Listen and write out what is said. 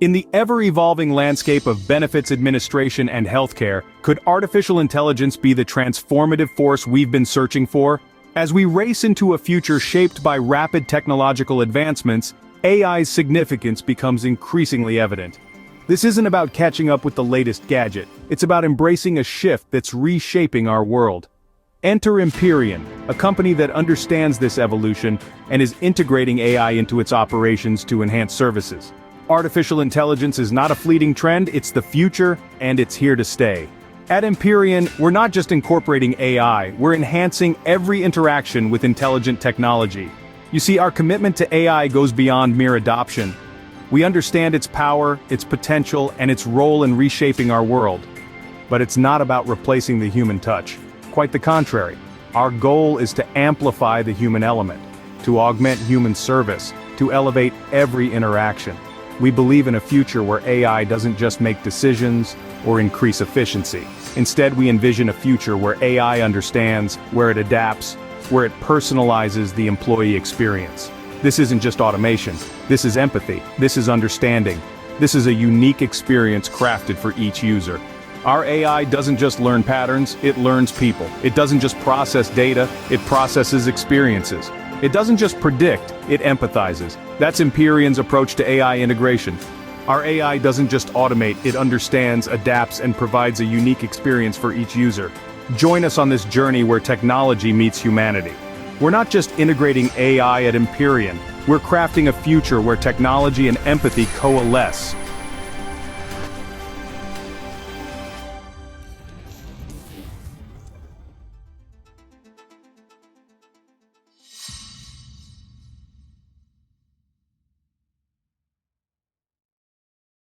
In the ever-evolving landscape of benefits administration and healthcare, could artificial intelligence be the transformative force we've been searching for? As we race into a future shaped by rapid technological advancements, AI's significance becomes increasingly evident. This isn't about catching up with the latest gadget, it's about embracing a shift that's reshaping our world. Enter Empyrean, a company that understands this evolution and is integrating AI into its operations to enhance services. Artificial intelligence is not a fleeting trend, it's the future, and it's here to stay. At Empyrean, we're not just incorporating AI, we're enhancing every interaction with intelligent technology. You see, our commitment to AI goes beyond mere adoption. We understand its power, its potential, and its role in reshaping our world. But it's not about replacing the human touch. Quite the contrary. Our goal is to amplify the human element, to augment human service, to elevate every interaction. We believe in a future where AI doesn't just make decisions or increase efficiency. Instead, we envision a future where AI understands, where it adapts, where it personalizes the employee experience. This isn't just automation. This is empathy. This is understanding. This is a unique experience crafted for each user. Our AI doesn't just learn patterns, it learns people. It doesn't just process data, it processes experiences. It doesn't just predict, it empathizes. That's Empyrean's approach to AI integration. Our AI doesn't just automate, it understands, adapts, and provides a unique experience for each user. Join us on this journey where technology meets humanity. We're not just integrating AI at Empyrean, we're crafting a future where technology and empathy coalesce.